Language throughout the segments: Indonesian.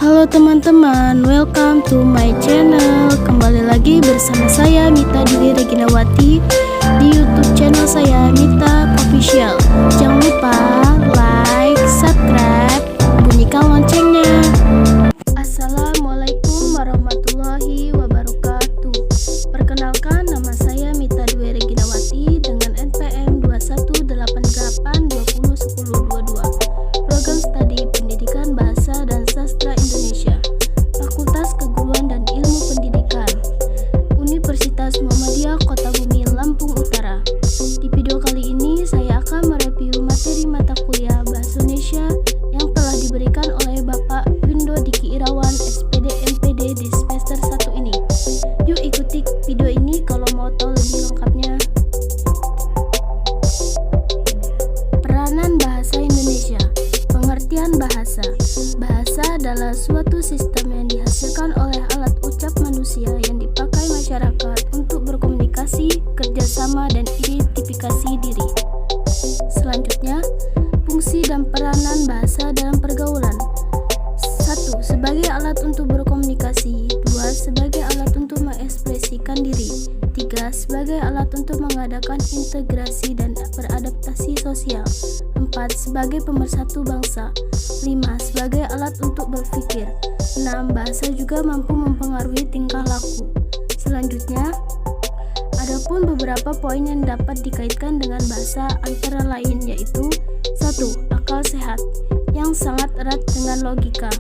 Halo teman-teman, welcome to my channel. Kembali lagi bersama saya Mita Dwi Reginawati di YouTube channel saya Mita Official. Jangan lupa like, subscribe, bunyikan loncengnya. Assalamualaikum warahmatullahi wabarakatuh. Perkenalkan, nama saya Mita Dwi Reginawati dengan NPM 2188201022. Program Studi Pendidikan Bahasa dan Sastra Indonesia, Fakultas Keguruan dan Ilmu Pendidikan, Universitas Muhammadiyah Kota Bumi, Lampung Utara. Di video kali ini saya akan mereview materi mata kuliah Bahasa Indonesia yang telah diberikan oleh Bapak Windo Diki Irawan, SPD MPD di semester 1 ini. Yuk ikuti video ini kalau mau tahu lebih lengkapnya. Peranan Bahasa Indonesia. Pengertian bahasa. Bahasa adalah suatu sistem yang dihasilkan oleh alat ucap manusia yang dipakai masyarakat untuk berkomunikasi, kerjasama, dan identifikasi diri. Selanjutnya, fungsi dan peranan bahasa dalam pergaulan. 1. Sebagai alat untuk berkomunikasi. 2. Sebagai alat untuk mengekspresikan diri. 3. Sebagai alat untuk mengadakan integrasi dan beradaptasi sosial. 4. Sebagai pemersatu bangsa. 5. Sebagai alat untuk berpikir. 6. Bahasa juga mampu mempengaruhi tingkah laku. Selanjutnya, adapun beberapa poin yang dapat dikaitkan dengan bahasa antara lain yaitu 1. Akal sehat yang sangat erat dengan logika.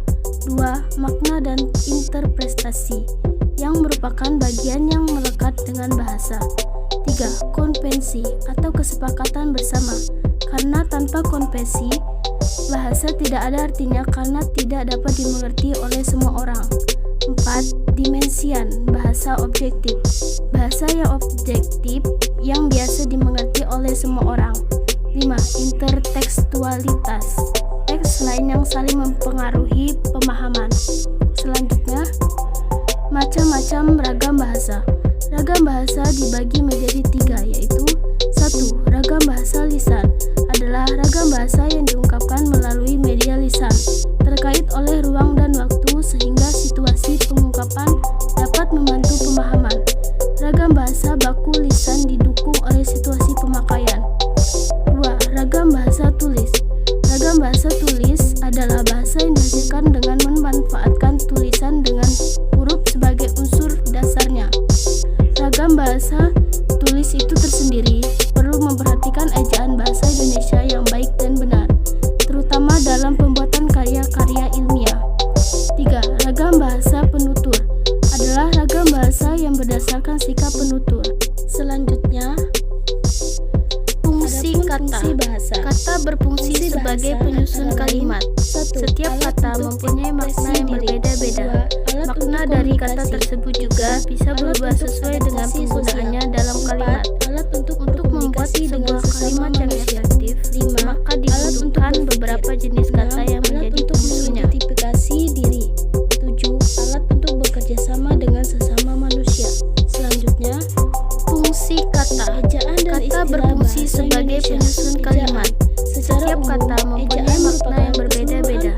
2. Makna dan interpretasi yang merupakan bagian yang melekat dengan bahasa. 3. Konvensi atau kesepakatan bersama, karena tanpa konvensi, bahasa tidak ada artinya karena tidak dapat dimengerti oleh semua orang. 4. Dimensian, bahasa objektif. Bahasa yang objektif yang biasa dimengerti oleh semua orang. 5. Intertekstualitas, teks lain yang saling mempengaruhi pemahaman. Selanjutnya, macam-macam ragam bahasa. Ragam bahasa dibagi menjadi 3, yaitu 1. Ragam bahasa lisan adalah ragam bahasa yang diungkapkan melalui media lisan, terkait oleh ruang dan waktu sehingga situasi pengungkapan dapat membantu pemahaman. Ragam bahasa baku lisan didukung oleh situasi pemakaian. 2. Ragam bahasa tulis. Ragam bahasa tulis adalah bahasa yang dihasilkan dengan memanfaatkan tulisan dengan huruf sebagai unsur dasarnya. Ragam bahasa tulis itu tersendiri perlu memperhatikan ejaan bahasa Indonesia yang baik dan benar, terutama dalam pembuatan karya-karya ilmiah. 3. Ragam bahasa penutur adalah ragam bahasa yang berdasarkan sikap penutur. Selanjutnya, fungsi kata. Kata berfungsi sebagai penyusun kalimat. Setiap kata mempunyai makna yang berbeda-beda. Makna dari kata tersebut juga bisa berubah sesuai dengan penggunaannya dalam kalimat. Untuk membuat sebuah kalimat yang efektif, maka dibutuhkan beberapa jenis kata yang menjadi penyusunnya. Identifikasi diri. 7. Alat untuk bekerja sama dengan sesama manusia. Selanjutnya, fungsi kata. Kata berfungsi sebagai penyusun kalimat. Setiap kata mempunyai makna yang berbeda-beda.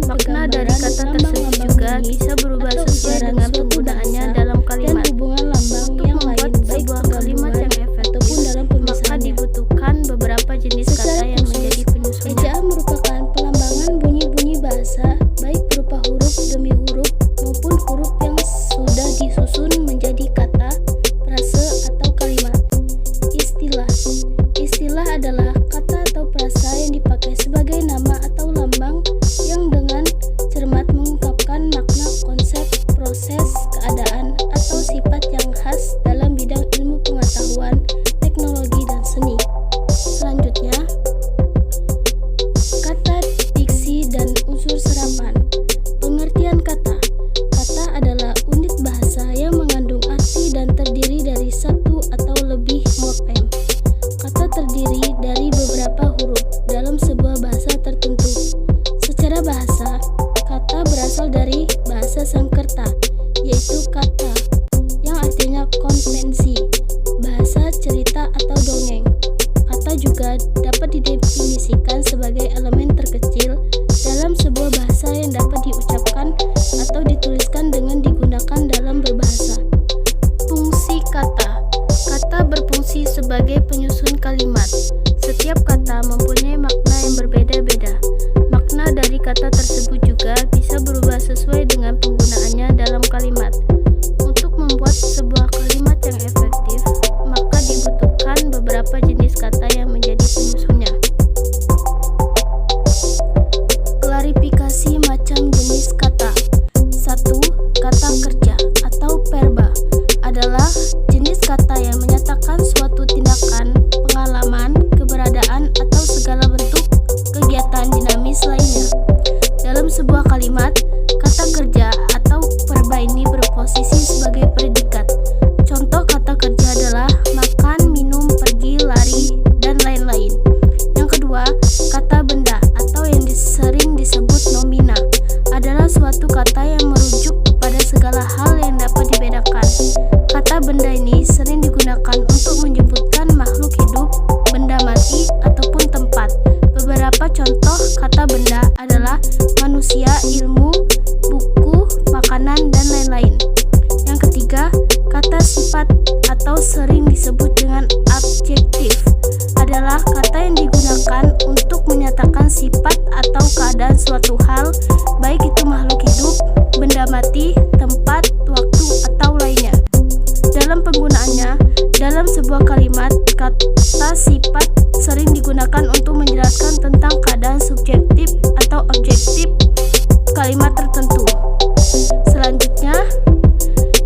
Makna dari kata tersebut juga bisa berubah sesuai dengan penggunaannya dalam kalimat. Untuk membuat sebuah kalimat yang efektif, maka dibutuhkan beberapa jenis kata yang menjadi penyusunnya. Ejaan merupakan pelambangan bunyi-bunyi bahasa, baik berupa huruf demi huruf maupun huruf yang sudah disusun menjadi kata, frase, atau kalimat. Istilah. Istilah adalah kata atau frasa yang dipakai sebagai nama atau lambang jenis lainnya. Dalam sebuah kalimat, kata kerja atau verba ini berposisi sebagai predikat. Contoh kata kerja adalah makan, minum, pergi, lari, dan lain-lain. Yang kedua, kata benda atau yang sering disebut nomina adalah suatu kata yang merujuk kepada segala hal yang dapat dibedakan. Kata benda ini sering digunakan untuk menyebutkan makhluk hidup, benda mati, ataupun tempat. Beberapa contoh kata benda adalah manusia, ilmu, buku, makanan, dan lain-lain. Yang ketiga, kata sifat atau sering disebut dengan adjektif adalah kata yang digunakan untuk menyatakan sifat atau keadaan suatu hal, baik itu makhluk hidup, benda mati, tempat, waktu, atau lainnya. Dalam penggunaannya, dalam sebuah kalimat, kata sifat sering digunakan untuk menjelaskan tentang keadaan subjektif atau objektif kalimat tertentu. Selanjutnya,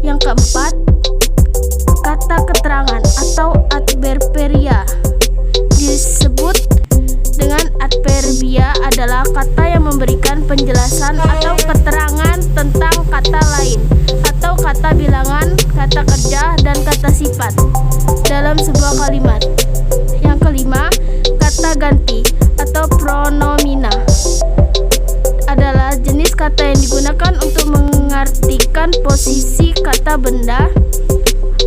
yang keempat, kata keterangan atau adverberia. Disebut dengan adverbia adalah kata yang memberikan penjelasan atau keterangan tentang kata lain atau kata bilangan, kata kerja, dan kata sifat dalam sebuah kalimat. Yang kelima, kata ganti atau pronomina adalah jenis kata yang digunakan untuk mengartikan posisi kata benda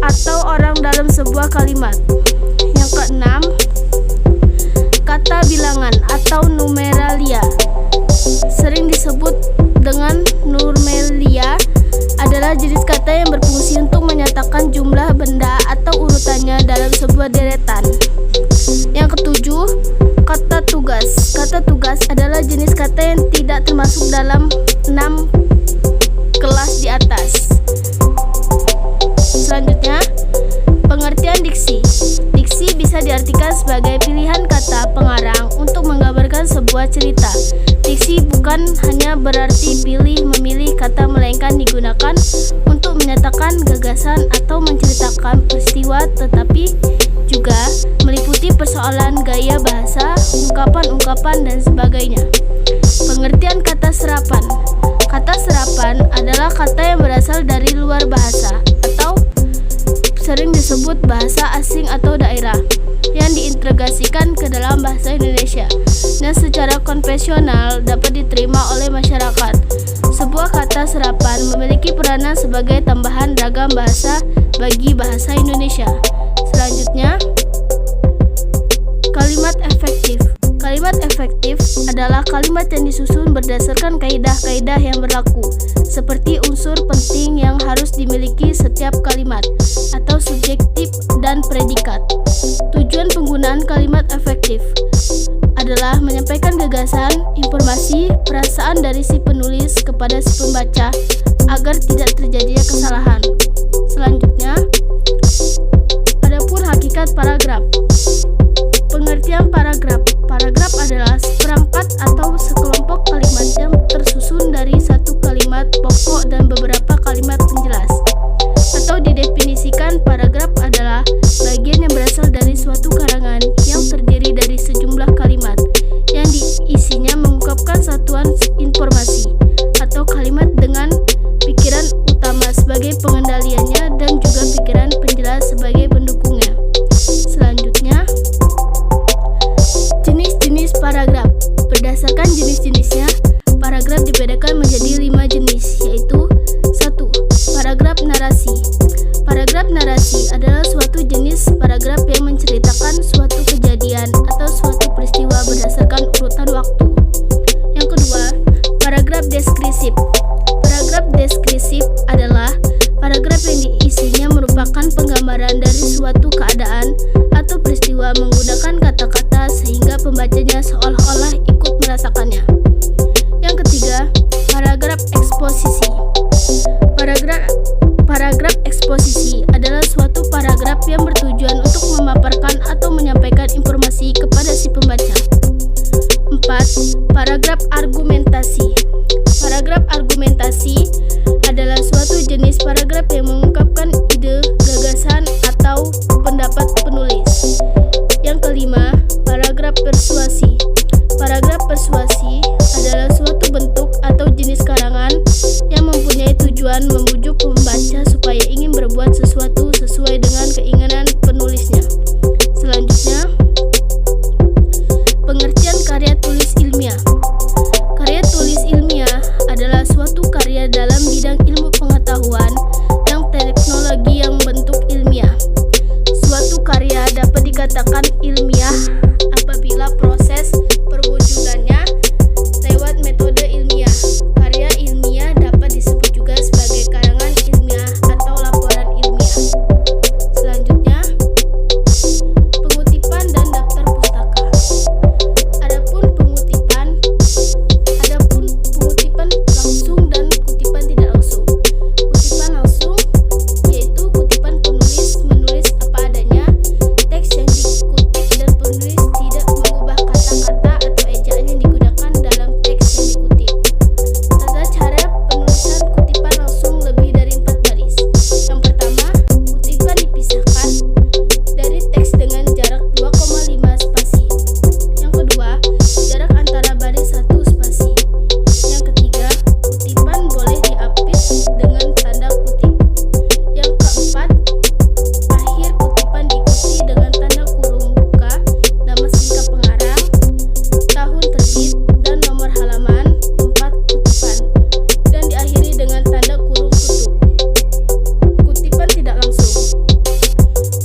atau orang dalam sebuah kalimat. Yang keenam, kata bilangan atau numeralia, sering disebut dengan numeria, adalah jenis kata yang berfungsi untuk menyatakan jumlah benda atau urutannya dalam sebuah deretan. Yang ketujuh, kata tugas. Kata tugas adalah jenis kata yang tidak termasuk dalam 6 kelas di atas. Selanjutnya, pengertian diksi. Diksi bisa diartikan sebagai pilihan kata pengarang untuk menggambarkan sebuah cerita. Diksi bukan hanya berarti pilih memilih kata, melainkan digunakan untuk menyatakan gagasan atau menceritakan peristiwa, tetapi juga meliputi persoalan gaya bahasa, ungkapan-ungkapan, dan sebagainya. Pengertian kata serapan. Kata serapan adalah kata yang berasal dari luar bahasa atau sering disebut bahasa asing atau daerah yang diintegrasikan ke dalam bahasa Indonesia dan secara konvensional dapat diterima oleh masyarakat. Sebuah kata serapan memiliki peranan sebagai tambahan ragam bahasa bagi bahasa Indonesia. Selanjutnya, kalimat efektif. Kalimat efektif adalah kalimat yang disusun berdasarkan kaidah-kaidah yang berlaku, seperti unsur penting yang harus dimiliki setiap kalimat, atau subjektif dan predikat. Tujuan penggunaan kalimat efektif adalah menyampaikan gagasan, informasi, perasaan dari si penulis kepada si pembaca agar tidak terjadinya kesalahan. Selanjutnya, adapun hakikat paragraf. Pengertian paragraf. Paragraf adalah seperangkat atau sekelompok kalimat yang tersusun dari satu kalimat pokok dan beberapa kalimat penjelas. Atau didefinisikan, paragraf adalah bagian yang berasal dari suatu karangan yang terdiri dari sejumlah kalimat yang diisinya mengungkapkan satuan informasi atau kalimat dengan pikiran utama sebagai pengendaliannya dan juga pikiran penjelas sebagai pendukungnya. Selanjutnya, jenis-jenis paragraf. Berdasarkan jenis-jenisnya, paragraf dibedakan menjadi 5 jenis, yaitu 1. Paragraf narasi. Paragraf narasi adalah suatu jenis paragraf yang menceritakan suatu kejadian atau suatu peristiwa berdasarkan urutan waktu. Yang kedua, paragraf deskriptif. Paragraf deskriptif adalah paragraf yang diisinya merupakan penggambaran dari suatu keadaan atau peristiwa menggunakan kata-kata sehingga pembacanya seolah-olah ikut merasakannya. Yang ketiga, paragraf eksposisi. Paragraf eksposisi adalah suatu paragraf yang bertujuan untuk memaparkan atau menyampaikan informasi kepada si pembaca. 4. Paragraf argumentasi. Paragraf argumentasi adalah suatu jenis paragraf yang mengungkapkan ide, gagasan, atau pendapat penulis. Yang kelima, paragraf persuasi. Paragraf persuasi puisi adalah suatu bentuk atau jenis karangan yang mempunyai tujuan membujuk pembaca supaya ingin berbuat sesuatu sesuai dengan keinginan penulisnya. Selanjutnya, pengertian karya tulis ilmiah. Karya tulis ilmiah adalah suatu karya dalam bidang ilmu pengetahuan dan teknologi yang bentuk ilmiah. Suatu karya dapat dikatakan ilmiah apabila proses perwujudannya lewat metode ilmiah. Karya ilmiah dapat disebut juga sebagai karangan ilmiah atau laporan ilmiah. Selanjutnya, pengutipan dan daftar pustaka. Adapun pengutipan langsung dan kutipan tidak langsung. Kutipan langsung yaitu kutipan penulis menulis apa adanya, teks yang dikutip dan penulis tidak mengubah kata-kata atau ejaan yang digunakan dalam teks yang dikutip. Tata cara penulisan kutipan langsung lebih dari 4 baris. Yang pertama, kutipan dipisahkan dari teks dengan jarak 2,5 spasi. Yang kedua, jarak antara baris 1 spasi. Yang ketiga, kutipan boleh diapit dengan tanda kutip. Yang keempat, akhir kutipan diikuti dengan tanda kurung buka, nama singkat pengarang, tahun terbit, dan nomor halaman 4 kutipan, dan diakhiri dengan tanda kurung tutup. Kutipan tidak langsung.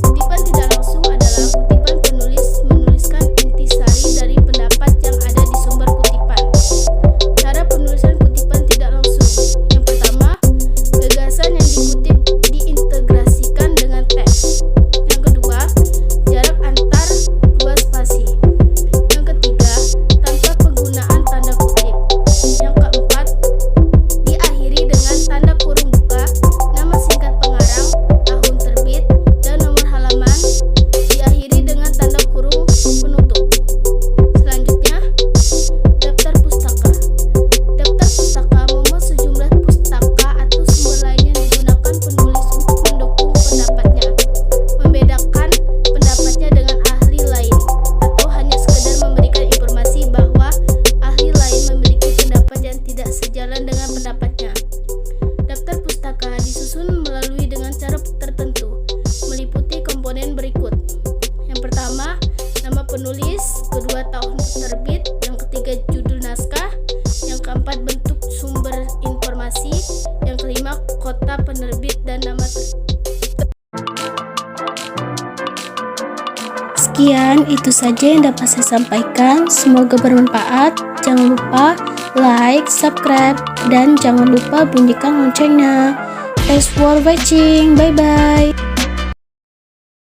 Kutipan tidak langsung adalah kutipan penulis menuliskan intisari dari pendapat yang ada di sumber kutipan. Cara penulisan kutipan tidak langsung. Yang pertama, gagasan yang dikutip diintegrasikan dengan teks. Yang kedua, jarak antar 2 spasi. Yang ketiga, tanpa penggunaan tanda kutip. Yang keempat, diakhiri dengan tanda kurung buka, nama singkat pengarang, tahun terbit, dan nomor halaman, diakhiri dengan tanda kurung penutup. Selanjutnya, daftar pustaka. Daftar pustaka memuat sejumlah pustaka atau sumber lain yang digunakan penulis untuk mendukung pendapatnya, membedakan pendapatnya dengan ahli lain, atau hanya sekedar memberikan informasi bahwa ahli lain memiliki pendapat yang tidak sejalan dengan pendapatnya. Daftar pustaka disusun melalui dengan cara tertentu, meliputi komponen berikut. Yang pertama, nama penulis, kedua tahun terbit, yang ketiga judul naskah, yang keempat bentuk sumber informasi, yang kelima kota penerbit dan nama Sekian, itu saja yang dapat saya sampaikan. Semoga bermanfaat. Jangan lupa like, subscribe, dan jangan lupa bunyikan loncengnya. Thanks for watching. Bye-bye.